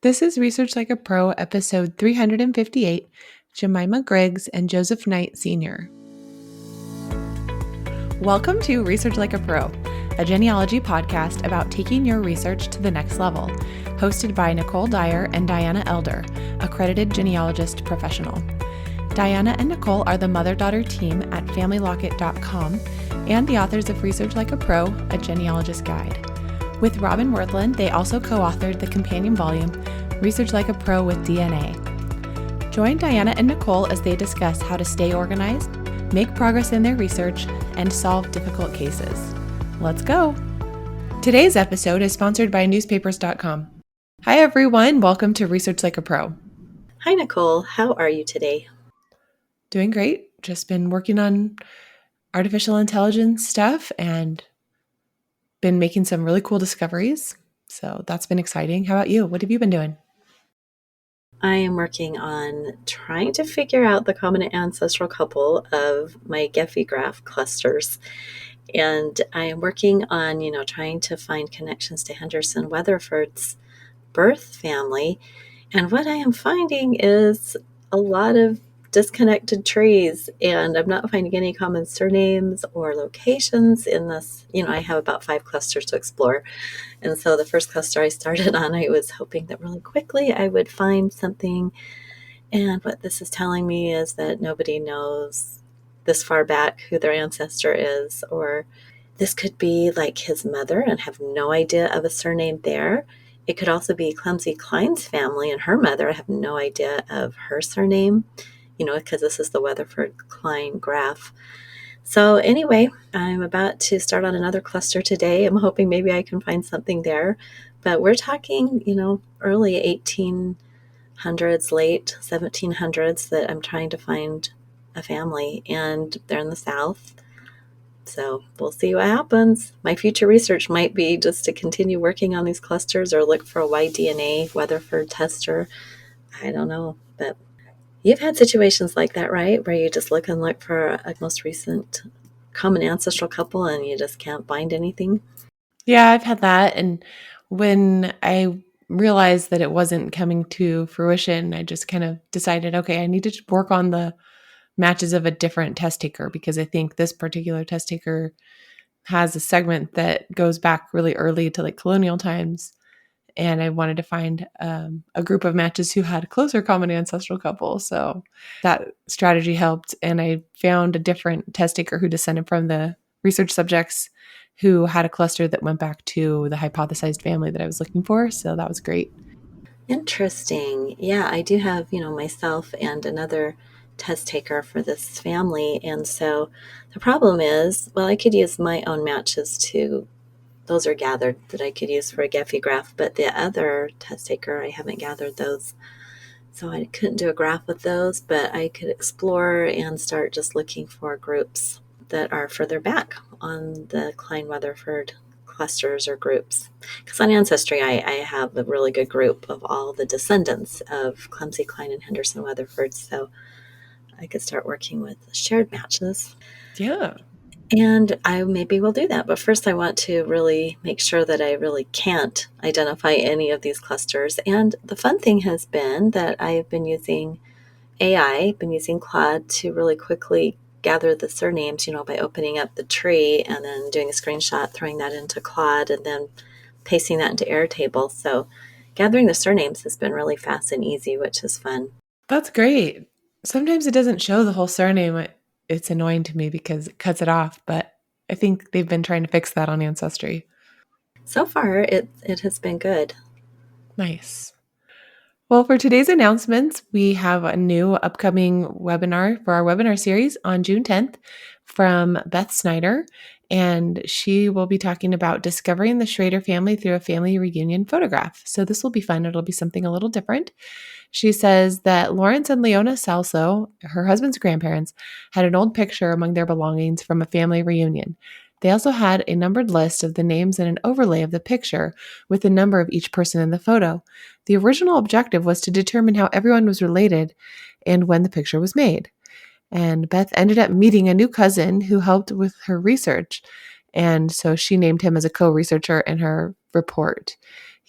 This is Research Like a Pro, episode 358, Jemima Griggs and Joseph Knight Sr. Welcome to Research Like a Pro, a genealogy podcast about taking your research to the next level, hosted by Nicole Dyer and Diana Elder, accredited genealogist professional. Diana and Nicole are the mother-daughter team at FamilyLocket.com and the authors of Research Like a Pro, a genealogist guide. With Robin Worthland, they also co-authored the companion volume, Research Like a Pro with DNA. Join Diana and Nicole as they discuss how to stay organized, make progress in their research, and solve difficult cases. Let's go! Today's episode is sponsored by newspapers.com. Hi everyone, welcome to Research Like a Pro. Hi Nicole, how are you today? Doing great. Just been working on artificial intelligence stuff and been making some really cool discoveries. So that's been exciting. How about you? What have you been doing? I am working on trying to figure out the common ancestral couple of my Gephi graph clusters. And I am working on, trying to find connections to Henderson Weatherford's birth family. And what I am finding is a lot of disconnected trees, and I'm not finding any common surnames or locations in this. I have about 5 clusters to explore. And so the first cluster I started on, I was hoping that really quickly I would find something. And what this is telling me is that nobody knows this far back who their ancestor is, or this could be like his mother and have no idea of a surname there. It could also be Clumsy Klein's family and her mother. I have no idea of her surname, because this is the Weatherford-Klein graph. So anyway, I'm about to start on another cluster today. I'm hoping maybe I can find something there. But we're talking, early 1800s, late 1700s that I'm trying to find a family. And they're in the South. So we'll see what happens. My future research might be just to continue working on these clusters or look for a Y-DNA Weatherford tester. I don't know, but you've had situations like that, right? Where you just look for a most recent common ancestral couple and you just can't find anything? Yeah, I've had that. And when I realized that it wasn't coming to fruition, I just kind of decided, okay, I need to work on the matches of a different test taker because I think this particular test taker has a segment that goes back really early to like colonial times. And I wanted to find a group of matches who had a closer common ancestral couple. So that strategy helped. And I found a different test taker who descended from the research subjects who had a cluster that went back to the hypothesized family that I was looking for. So that was great. Interesting. Yeah, I do have, myself and another test taker for this family. And so the problem is, well, I could use my own matches too. Those are gathered that I could use for a Gephi graph, but the other test taker, I haven't gathered those. So I couldn't do a graph with those, but I could explore and start just looking for groups that are further back on the Klein-Weatherford clusters or groups. Because on Ancestry, I have a really good group of all the descendants of Clumsy Klein and Henderson Weatherford, so I could start working with shared matches. Yeah. And I maybe will do that. But first, I want to really make sure that I really can't identify any of these clusters. And the fun thing has been that I have been using AI, been using Claude to really quickly gather the surnames, by opening up the tree and then doing a screenshot, throwing that into Claude, and then pasting that into Airtable. So gathering the surnames has been really fast and easy, which is fun. That's great. Sometimes it doesn't show the whole surname. It's annoying to me because it cuts it off, but I think they've been trying to fix that on Ancestry. So far, it has been good. Nice. Well, for today's announcements, we have a new upcoming webinar for our webinar series on June 10th from Beth Snyder, and she will be talking about discovering the Schrader family through a family reunion photograph. So this will be fun. It'll be something a little different. She says that Lawrence and Leona Salso, her husband's grandparents, had an old picture among their belongings from a family reunion. They also had a numbered list of the names and an overlay of the picture with the number of each person in the photo. The original objective was to determine how everyone was related and when the picture was made. And Beth ended up meeting a new cousin who helped with her research. And so she named him as a co-researcher in her report.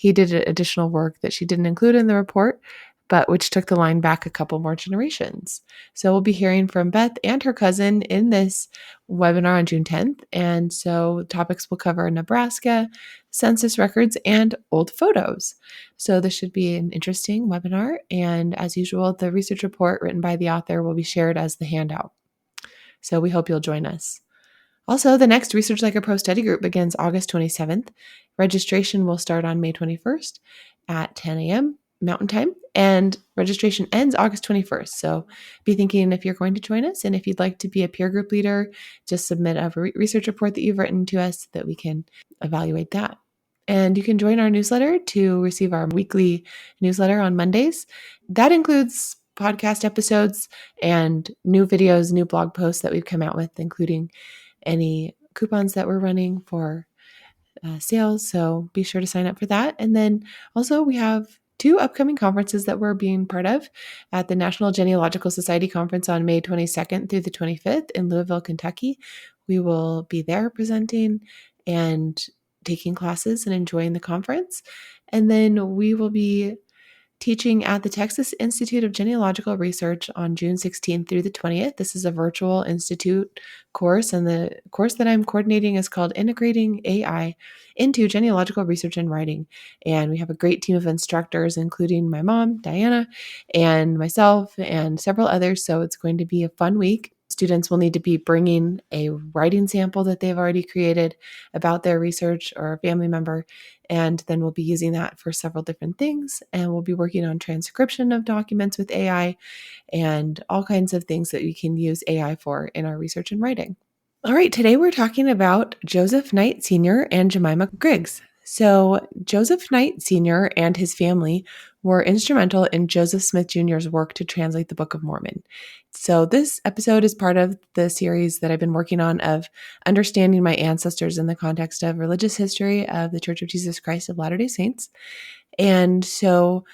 he did additional work that she didn't include in the report, but which took the line back a couple more generations. So we'll be hearing from Beth and her cousin in this webinar on June 10th. And so topics will cover Nebraska, census records, and old photos. So this should be an interesting webinar. And as usual, the research report written by the author will be shared as the handout. So we hope you'll join us. Also, the next Research Like a Pro study group begins August 27th. Registration will start on May 21st at 10 a.m. Mountain Time, and registration ends August 21st. So be thinking if you're going to join us, and if you'd like to be a peer group leader, just submit a research report that you've written to us so that we can evaluate that. And you can join our newsletter to receive our weekly newsletter on Mondays. That includes podcast episodes and new videos, new blog posts that we've come out with, including any coupons that we're running for sales. So be sure to sign up for that. And then also we have 2 upcoming conferences that we're being part of at the National Genealogical Society Conference on May 22nd through the 25th in Louisville, Kentucky. We will be there presenting and taking classes and enjoying the conference. And then we will be teaching at the Texas Institute of Genealogical Research on June 16th through the 20th. This is a virtual institute course, and the course that I'm coordinating is called Integrating AI into Genealogical Research and Writing. And we have a great team of instructors, including my mom, Diana, and myself, and several others. So it's going to be a fun week. Students will need to be bringing a writing sample that they've already created about their research or a family member, and then we'll be using that for several different things. And we'll be working on transcription of documents with AI and all kinds of things that we can use AI for in our research and writing. All right, today we're talking about Joseph Knight Sr. and Jemima Griggs. So, Joseph Knight Sr. and his family were instrumental in Joseph Smith Jr.'s work to translate the Book of Mormon. So, this episode is part of the series that I've been working on of understanding my ancestors in the context of religious history of the Church of Jesus Christ of Latter-day Saints. And so,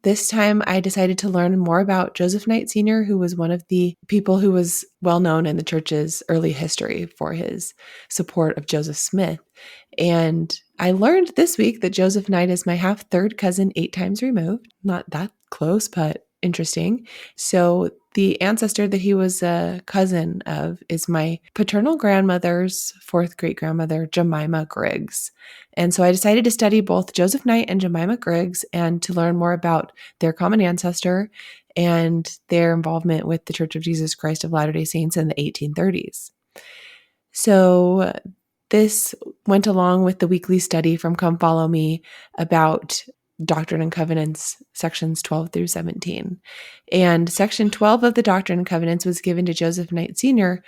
this time I decided to learn more about Joseph Knight Sr., who was one of the people who was well known in the church's early history for his support of Joseph Smith. And I learned this week that Joseph Knight is my half-third cousin 8 times removed. Not that close, but interesting. So the ancestor that he was a cousin of is my paternal grandmother's 4th great-grandmother, Jemima Griggs. And so I decided to study both Joseph Knight and Jemima Griggs and to learn more about their common ancestor and their involvement with the Church of Jesus Christ of Latter-day Saints in the 1830s. So this went along with the weekly study from Come Follow Me about Doctrine and Covenants, sections 12 through 17. And section 12 of the Doctrine and Covenants was given to Joseph Knight Sr.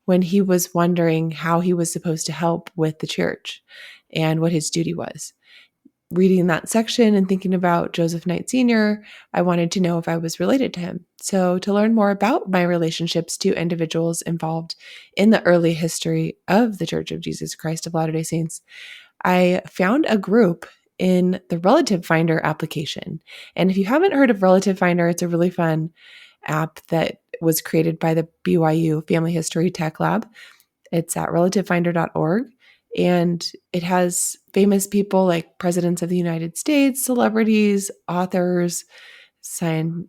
when he was wondering how he was supposed to help with the church and what his duty was. Reading that section and thinking about Joseph Knight Sr., I wanted to know if I was related to him. So to learn more about my relationships to individuals involved in the early history of the Church of Jesus Christ of Latter-day Saints, I found a group in the Relative Finder application. And if you haven't heard of Relative Finder, it's a really fun app that was created by the BYU Family History Tech Lab. It's at relativefinder.org. And it has famous people like presidents of the United States, celebrities, authors, science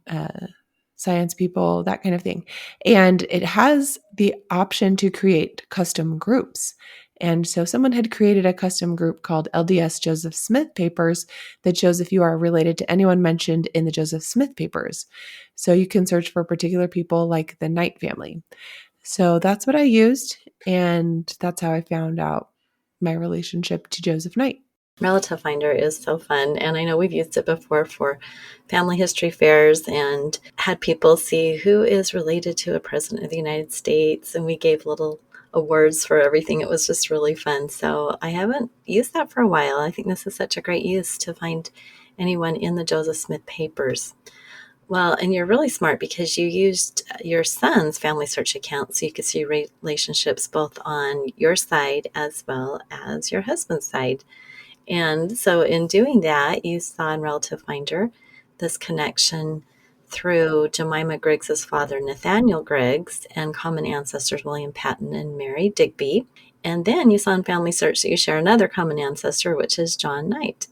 people, that kind of thing. And it has the option to create custom groups. And so someone had created a custom group called LDS Joseph Smith Papers that shows if you are related to anyone mentioned in the Joseph Smith Papers. So you can search for particular people like the Knight family. So that's what I used, and that's how I found out my relationship to Joseph Knight. Relative Finder is so fun, and I know we've used it before for family history fairs and had people see who is related to a president of the United States, and we gave little awards for everything. It was just really fun. So I haven't used that for a while. I think this is such a great use to find anyone in the Joseph Smith Papers. Well, and you're really smart because you used your son's FamilySearch account so you could see relationships both on your side as well as your husband's side. And so in doing that, you saw in Relative Finder this connection through Jemima Griggs' father, Nathaniel Griggs, and common ancestors William Patton and Mary Digby. And then you saw in FamilySearch that you share another common ancestor, which is John Knight.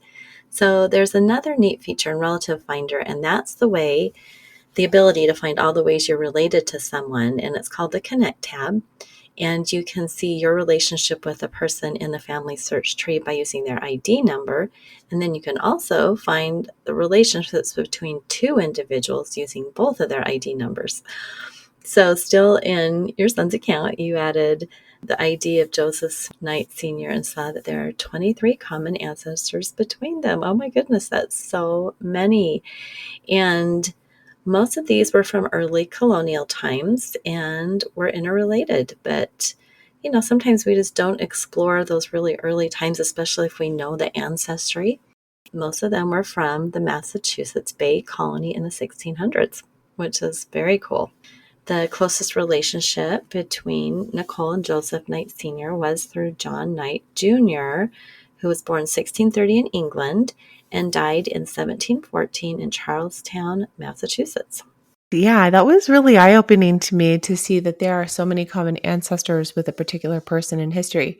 So there's another neat feature in Relative Finder, and that's the ability to find all the ways you're related to someone, and it's called the Connect tab. And you can see your relationship with a person in the family search tree by using their ID number. And then you can also find the relationships between two individuals using both of their ID numbers. So, still in your son's account, you added the ID of Joseph Knight Sr. and saw that there are 23 common ancestors between them. Oh my goodness, that's so many. And most of these were from early colonial times and were interrelated. But, sometimes we just don't explore those really early times, especially if we know the ancestry. Most of them were from the Massachusetts Bay Colony in the 1600s, which is very cool. The closest relationship between Nicole and Joseph Knight Sr. was through John Knight Jr., who was born 1630 in England and died in 1714 in Charlestown, Massachusetts. Yeah, that was really eye-opening to me to see that there are so many common ancestors with a particular person in history.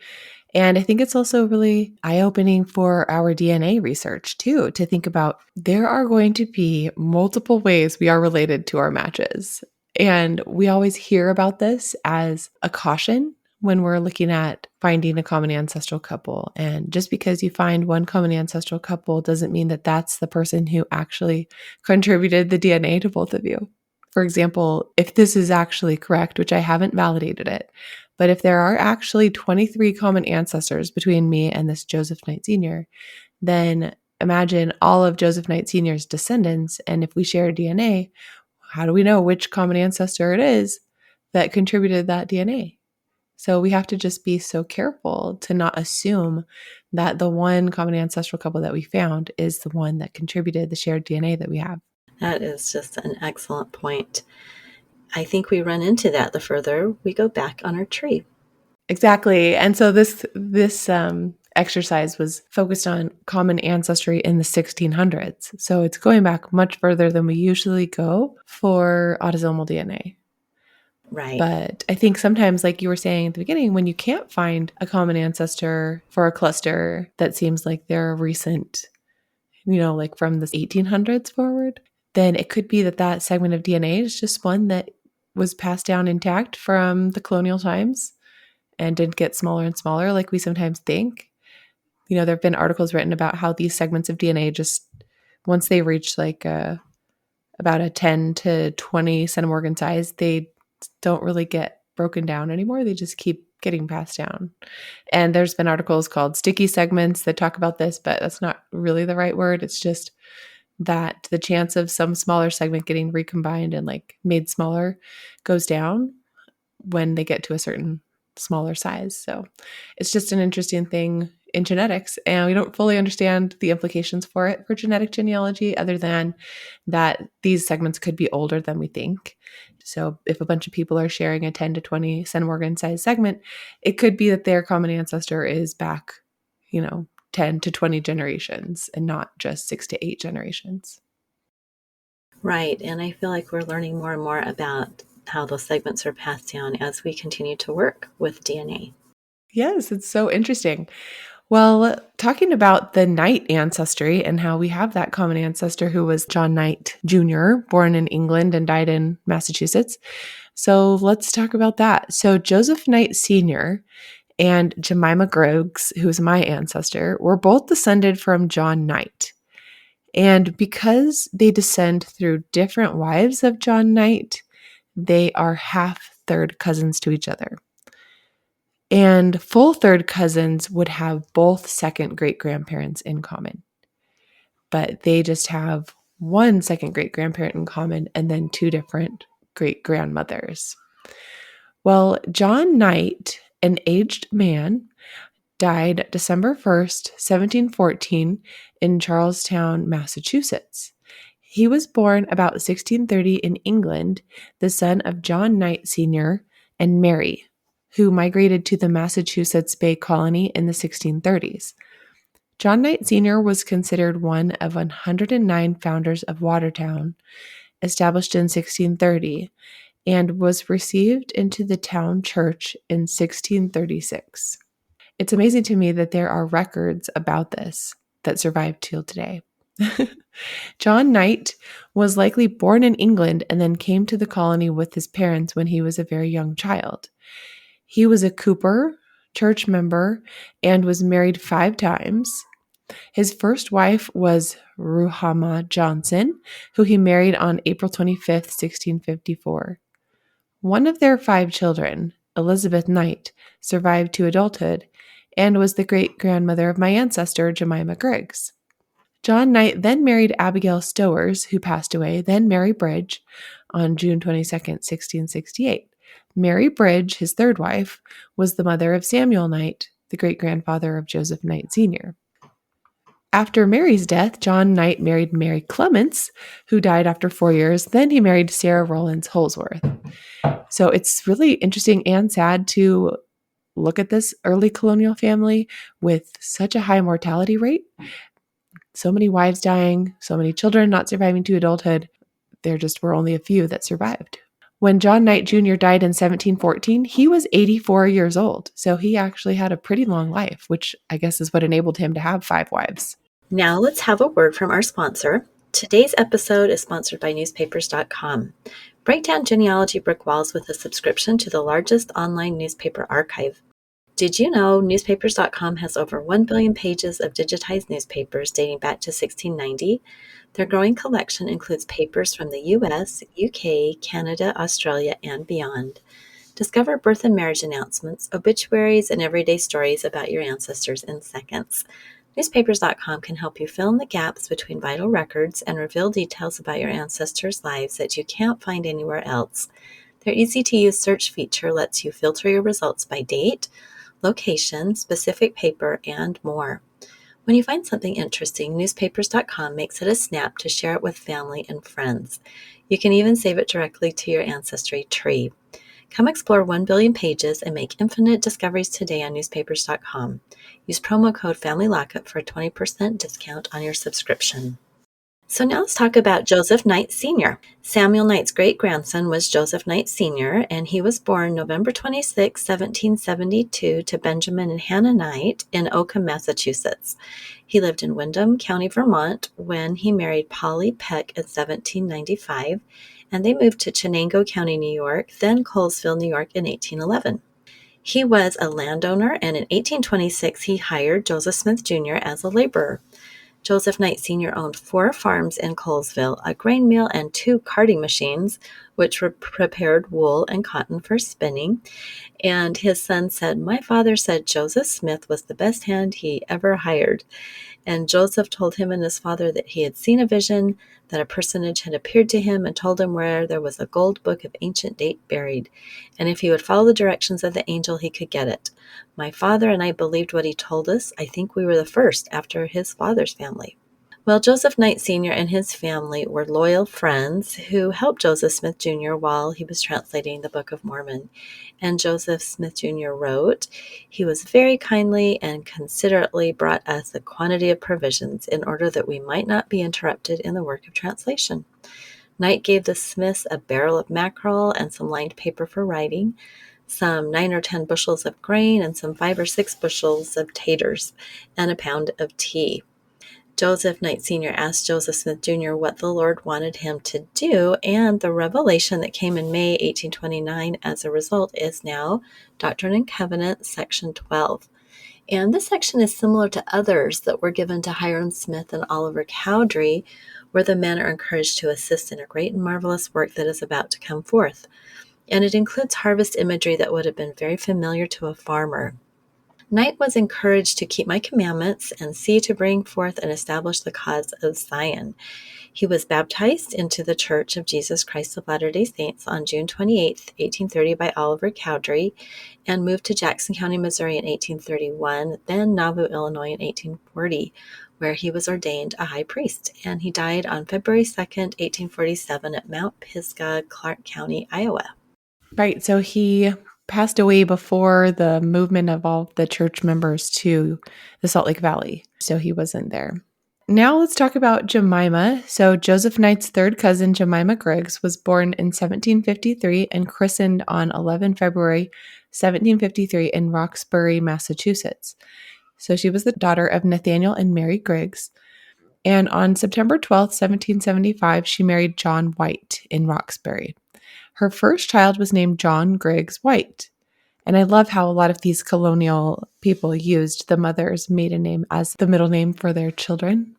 And I think it's also really eye-opening for our DNA research too, to think about there are going to be multiple ways we are related to our matches. And we always hear about this as a caution when we're looking at finding a common ancestral couple. And just because you find one common ancestral couple doesn't mean that that's the person who actually contributed the DNA to both of you. For example, if this is actually correct, which I haven't validated it, but if there are actually 23 common ancestors between me and this Joseph Knight Sr., then imagine all of Joseph Knight Sr.'s descendants. And if we share DNA, how do we know which common ancestor it is that contributed that DNA? So we have to just be so careful to not assume that the one common ancestral couple that we found is the one that contributed the shared DNA that we have. That is just an excellent point. I think we run into that the further we go back on our tree. Exactly. And so this exercise was focused on common ancestry in the 1600s. So it's going back much further than we usually go for autosomal DNA. Right. But I think sometimes, like you were saying at the beginning, when you can't find a common ancestor for a cluster that seems like they're recent, like from the 1800s forward, then it could be that that segment of DNA is just one that was passed down intact from the colonial times and didn't get smaller and smaller like we sometimes think. There have been articles written about how these segments of DNA just, once they reach like about a 10 to 20 centimorgan size, they don't really get broken down anymore. They just keep getting passed down. And there's been articles called sticky segments that talk about this, but that's not really the right word. It's just that the chance of some smaller segment getting recombined and like made smaller goes down when they get to a certain smaller size. So it's just an interesting thing in genetics, and we don't fully understand the implications for it for genetic genealogy, other than that these segments could be older than we think. So if a bunch of people are sharing a 10 to 20 centimorgan size segment, it could be that their common ancestor is back, 10 to 20 generations and not just 6 to 8 generations. Right. And I feel like we're learning more and more about how those segments are passed down as we continue to work with DNA. Yes, it's so interesting. Well, talking about the Knight ancestry and how we have that common ancestor who was John Knight Jr., born in England and died in Massachusetts. So let's talk about that. So Joseph Knight Sr. and Jemima Griggs, who is my ancestor, were both descended from John Knight. And because they descend through different wives of John Knight, they are half third cousins to each other. And full third cousins would have both second great grandparents in common, but they just have one second great grandparent in common and then two different great grandmothers. Well, John Knight, an aged man, died December 1st, 1714, in Charlestown, Massachusetts. He was born about 1630 in England, the son of John Knight Sr. and Mary, who migrated to the Massachusetts Bay Colony in the 1630s. John Knight Sr. was considered one of 109 founders of Watertown, established in 1630, and was received into the town church in 1636. It's amazing to me that there are records about this. that survived till today. John Knight was likely born in England and then came to the colony with his parents when he was a very young child. He was a cooper, church member, and was married 5 times. His first wife was Ruhama Johnson, who he married on April 25th, 1654. One of their 5 children, Elizabeth Knight, survived to adulthood and was the great-grandmother of my ancestor, Jemima Griggs. John Knight then married Abigail Stowers, who passed away, then Mary Bridge on June 22nd, 1668. Mary Bridge, his third wife, was the mother of Samuel Knight, the great-grandfather of Joseph Knight Sr. After Mary's death, John Knight married Mary Clements, who died after 4 years. Then he married Sarah Rollins Holsworth. So it's really interesting and sad to look at this early colonial family with such a high mortality rate. So many wives dying, so many children not surviving to adulthood. There just were only a few that survived. When John Knight Jr. died in 1714, he was 84 years old. So he actually had a pretty long life, which I guess is what enabled him to have 5 wives. Now let's have a word from our sponsor. Today's episode is sponsored by newspapers.com. Break down genealogy brick walls with a subscription to the largest online newspaper archive. Did you know newspapers.com has over 1 billion pages of digitized newspapers dating back to 1690? Their growing collection includes papers from the US, UK, Canada, Australia, and beyond. Discover birth and marriage announcements, obituaries, and everyday stories about your ancestors in seconds. Newspapers.com can help you fill in the gaps between vital records and reveal details about your ancestors' lives that you can't find anywhere else. Their easy-to-use search feature lets you filter your results by date, location, specific paper, and more. When you find something interesting, newspapers.com makes it a snap to share it with family and friends. You can even save it directly to your ancestry tree. Come explore 1 billion pages and make infinite discoveries today on newspapers.com. Use promo code FamilyLockup for a 20% discount on your subscription. So now let's talk about Joseph Knight Sr. Samuel Knight's great-grandson was Joseph Knight Sr., and he was born November 26, 1772 to Benjamin and Hannah Knight in Oakham, Massachusetts. He lived in Windham County, Vermont, when he married Polly Peck in 1795, and they moved to Chenango County, New York, then Colesville, New York in 1811. He was a landowner, and in 1826 he hired Joseph Smith Jr. as a laborer. Joseph Knight Sr. owned 4 farms in Colesville, a grain mill, and 2 carding machines, which prepared wool and cotton for spinning. And his son said, "My father said Joseph Smith was the best hand he ever hired." And Joseph told him and his father that he had seen a vision, that a personage had appeared to him and told him where there was a gold book of ancient date buried, and if he would follow the directions of the angel, he could get it. My father and I believed what he told us. I think we were the first after his father's family. Well, Joseph Knight Sr. and his family were loyal friends who helped Joseph Smith Jr. while he was translating the Book of Mormon. And Joseph Smith Jr. wrote, "He was very kindly and considerately brought us a quantity of provisions in order that we might not be interrupted in the work of translation." Knight gave the Smiths a barrel of mackerel and some lined paper for writing, some 9 or 10 bushels of grain, and some 5 or 6 bushels of taters, and a pound of tea. Joseph Knight Sr. asked Joseph Smith Jr. what the Lord wanted him to do, and the revelation that came in May 1829 as a result is now Doctrine and Covenants, section 12. And this section is similar to others that were given to Hiram Smith and Oliver Cowdery, where the men are encouraged to assist in a great and marvelous work that is about to come forth. And it includes harvest imagery that would have been very familiar to a farmer. Knight was encouraged to keep my commandments and see to bring forth and establish the cause of Zion. He was baptized into the Church of Jesus Christ of Latter-day Saints on June 28, 1830 by Oliver Cowdery, and moved to Jackson County, Missouri in 1831, then Nauvoo, Illinois in 1840, where he was ordained a high priest, and he died on February 2nd, 1847 at Mount Pisgah, Clark County, Iowa. Right. So he passed away before the movement of all the church members to the Salt Lake Valley. So he wasn't there. Now let's talk about Jemima. So Joseph Knight's third cousin, Jemima Griggs, was born in 1753 and christened on 11 February 1753 in Roxbury, Massachusetts. So she was the daughter of Nathaniel and Mary Griggs. And on September 12th, 1775, she married John White in Roxbury. Her first child was named John Griggs White. And I love how a lot of these colonial people used the mother's maiden name as the middle name for their children.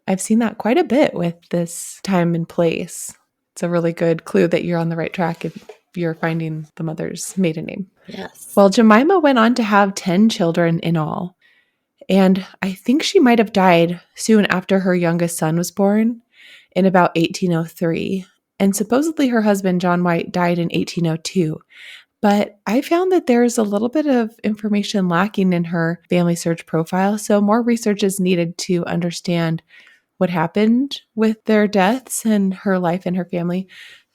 I've seen that quite a bit with this time and place. It's a really good clue that you're on the right track if you're finding the mother's maiden name. Yes. Well, Jemima went on to have 10 children in all. And I think she might have died soon after her youngest son was born in about 1803. And supposedly her husband, John White, died in 1802. But I found that there's a little bit of information lacking in her FamilySearch profile. So more research is needed to understand what happened with their deaths and her life and her family.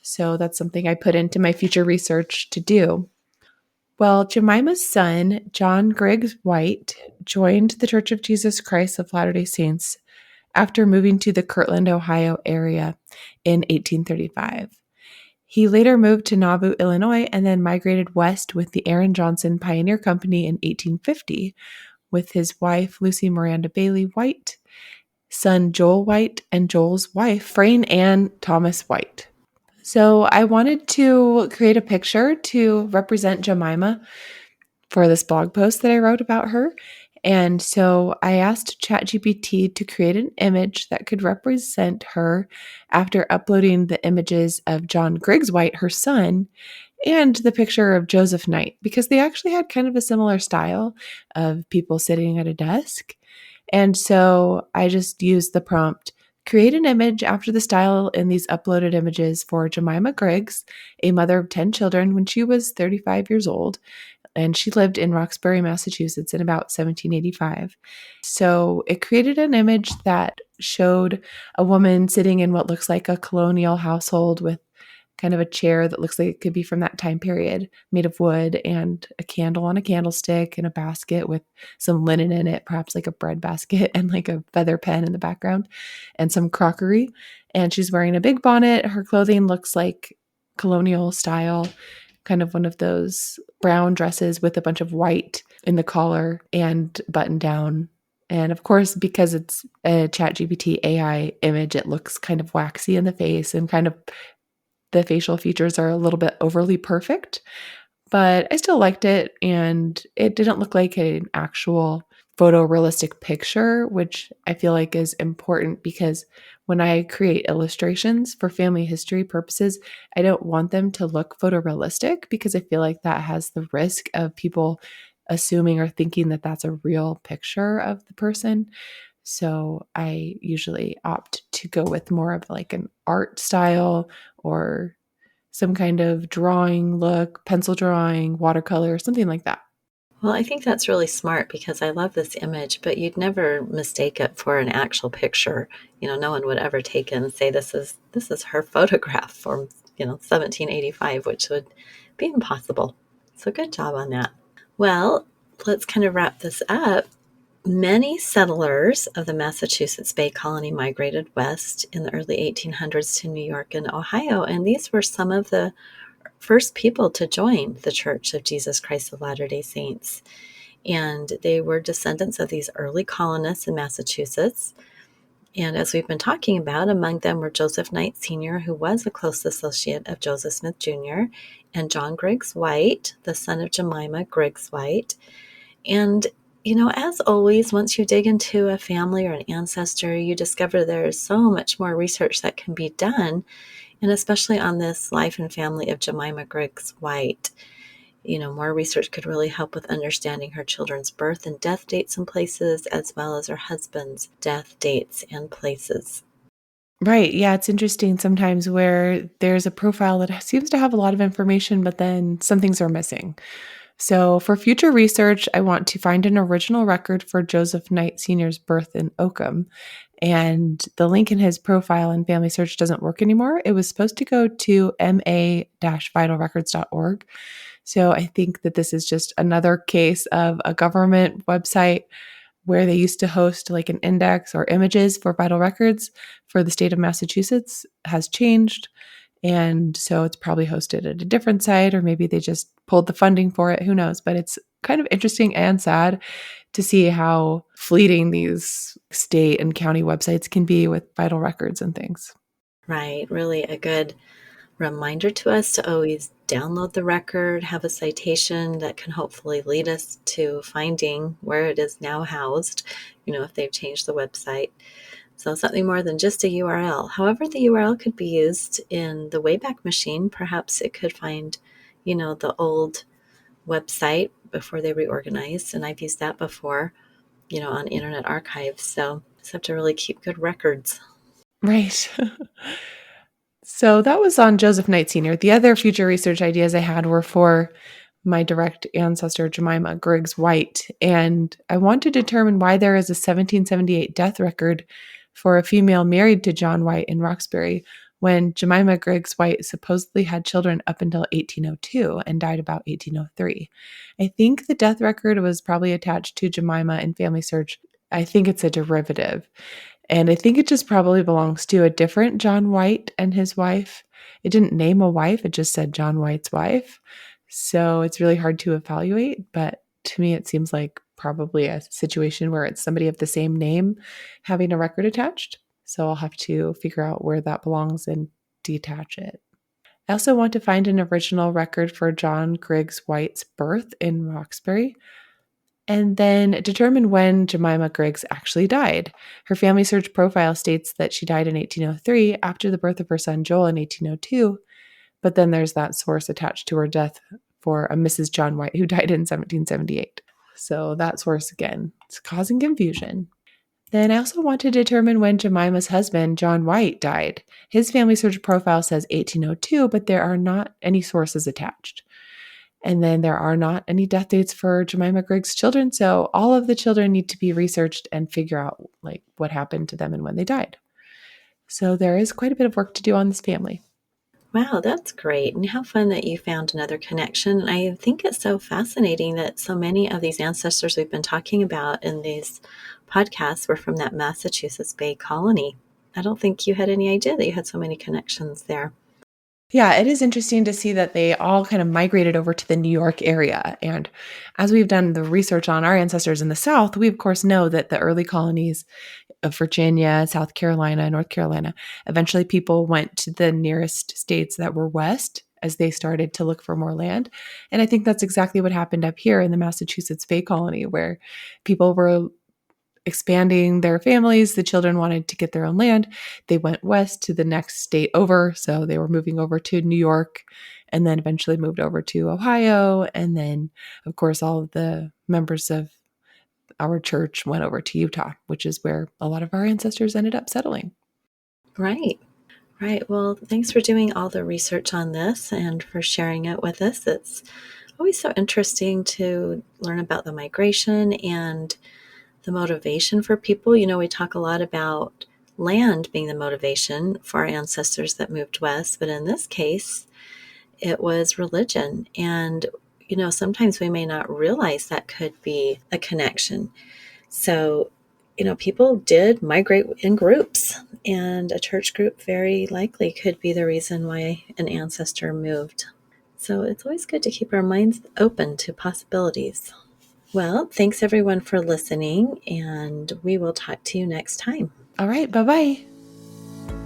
So that's something I put into my future research to do. Well, Jemima's son, John Griggs White, joined the Church of Jesus Christ of Latter-day Saints after moving to the Kirtland, Ohio area in 1835. He later moved to Nauvoo, Illinois, and then migrated west with the Aaron Johnson Pioneer Company in 1850 with his wife, Lucy Miranda Bailey White, son Joel White, and Joel's wife, Frayne Ann Thomas White. So I wanted to create a picture to represent Jemima for this blog post that I wrote about her. And so I asked ChatGPT to create an image that could represent her after uploading the images of John Griggs White, her son, and the picture of Joseph Knight, because they actually had kind of a similar style of people sitting at a desk. And so I just used the prompt, create an image after the style in these uploaded images for Jemima Griggs, a mother of 10 children when she was 35 years old. And she lived in Roxbury, Massachusetts in about 1785. So it created an image that showed a woman sitting in what looks like a colonial household with kind of a chair that looks like it could be from that time period, made of wood, and a candle on a candlestick and a basket with some linen in it, perhaps like a bread basket and like a feather pen in the background and some crockery. And she's wearing a big bonnet. Her clothing looks like colonial style, kind of one of those brown dresses with a bunch of white in the collar and button down. And of course, because it's a ChatGPT AI image, it looks kind of waxy in the face and kind of the facial features are a little bit overly perfect, but I still liked it. And it didn't look like an actual photorealistic picture, which I feel like is important because when I create illustrations for family history purposes, I don't want them to look photorealistic because I feel like that has the risk of people assuming or thinking that that's a real picture of the person. So I usually opt to go with more of like an art style or some kind of drawing look, pencil drawing, watercolor, something like that. Well, I think that's really smart because I love this image, but you'd never mistake it for an actual picture. No one would ever take it and say this is her photograph from 1785, which would be impossible. So good job on that. Well, let's kind of wrap this up. Many settlers of the Massachusetts Bay Colony migrated west in the early 1800s to New York and Ohio, and these were some of the first people to join the Church of Jesus Christ of Latter-day Saints. And they were descendants of these early colonists in Massachusetts. And as we've been talking about, among them were Joseph Knight Sr., who was a close associate of Joseph Smith Jr., and John Griggs White, the son of Jemima Griggs White. And as always, once you dig into a family or an ancestor, you discover there is so much more research that can be done, and especially on this life and family of Jemima Griggs White. More research could really help with understanding her children's birth and death dates and places, as well as her husband's death dates and places. Right. Yeah. It's interesting sometimes where there's a profile that seems to have a lot of information, but then some things are missing. So, for future research, I want to find an original record for Joseph Knight Sr.'s birth in Oakham. And the link in his profile in FamilySearch doesn't work anymore. It was supposed to go to ma-vitalrecords.org. So, I think that this is just another case of a government website where they used to host like an index or images for vital records for the state of Massachusetts has changed. And so it's probably hosted at a different site, or maybe they just pulled the funding for it. Who knows? But it's kind of interesting and sad to see how fleeting these state and county websites can be with vital records and things. Right. Really a good reminder to us to always download the record, have a citation that can hopefully lead us to finding where it is now housed, if they've changed the website. So something more than just a URL. However, the URL could be used in the Wayback Machine. Perhaps it could find, the old website before they reorganized. And I've used that before, on Internet Archive. So just have to really keep good records. Right. So that was on Joseph Knight Sr. The other future research ideas I had were for my direct ancestor, Jemima Griggs White. And I want to determine why there is a 1778 death record for a female married to John White in Roxbury when Jemima Griggs White supposedly had children up until 1802 and died about 1803. I think the death record was probably attached to Jemima in FamilySearch. I think it's a derivative. And I think it just probably belongs to a different John White and his wife. It didn't name a wife, it just said John White's wife. So it's really hard to evaluate, but to me, it seems like probably a situation where it's somebody of the same name having a record attached. So I'll have to figure out where that belongs and detach it. I also want to find an original record for John Griggs White's birth in Roxbury, and then determine when Jemima Griggs actually died. Her FamilySearch profile states that she died in 1803 after the birth of her son Joel in 1802, but then there's that source attached to her death for a Mrs. John White who died in 1778. So that source, again, it's causing confusion. Then I also want to determine when Jemima's husband, John White, died. His FamilySearch profile says 1802, but there are not any sources attached. And then there are not any death dates for Jemima Griggs' children. So all of the children need to be researched and figure out what happened to them and when they died. So there is quite a bit of work to do on this family. Wow, that's great. And how fun that you found another connection. I think it's so fascinating that so many of these ancestors we've been talking about in these podcasts were from that Massachusetts Bay Colony. I don't think you had any idea that you had so many connections there. Yeah, it is interesting to see that they all kind of migrated over to the New York area. And as we've done the research on our ancestors in the South, we of course know that the early colonies of Virginia, South Carolina, North Carolina, eventually people went to the nearest states that were west as they started to look for more land. And I think that's exactly what happened up here in the Massachusetts Bay Colony, where people were expanding their families. The children wanted to get their own land. They went west to the next state over. So they were moving over to New York and then eventually moved over to Ohio. And then, of course, all of the members of our church went over to Utah, which is where a lot of our ancestors ended up settling. Right. Right. Well, thanks for doing all the research on this and for sharing it with us. It's always so interesting to learn about the migration and the motivation for people. We talk a lot about land being the motivation for our ancestors that moved west, but in this case, it was religion. And, sometimes we may not realize that could be a connection. So, people did migrate in groups, and a church group very likely could be the reason why an ancestor moved. So it's always good to keep our minds open to possibilities. Well, thanks everyone for listening, and we will talk to you next time. All right, bye-bye.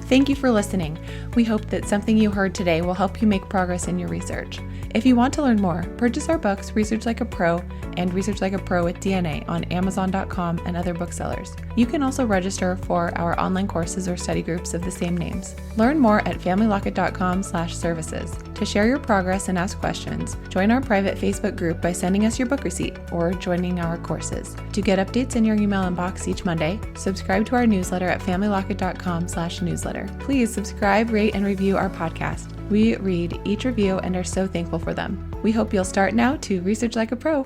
Thank you for listening. We hope that something you heard today will help you make progress in your research. If you want to learn more, purchase our books, Research Like a Pro and Research Like a Pro with DNA on Amazon.com and other booksellers. You can also register for our online courses or study groups of the same names. Learn more at FamilyLocket.com/services. To share your progress and ask questions, join our private Facebook group by sending us your book receipt or joining our courses. To get updates in your email inbox each Monday, subscribe to our newsletter at FamilyLocket.com/newsletter. Please subscribe, rate, and review our podcast. We read each review and are so thankful for them. We hope you'll start now to research like a pro.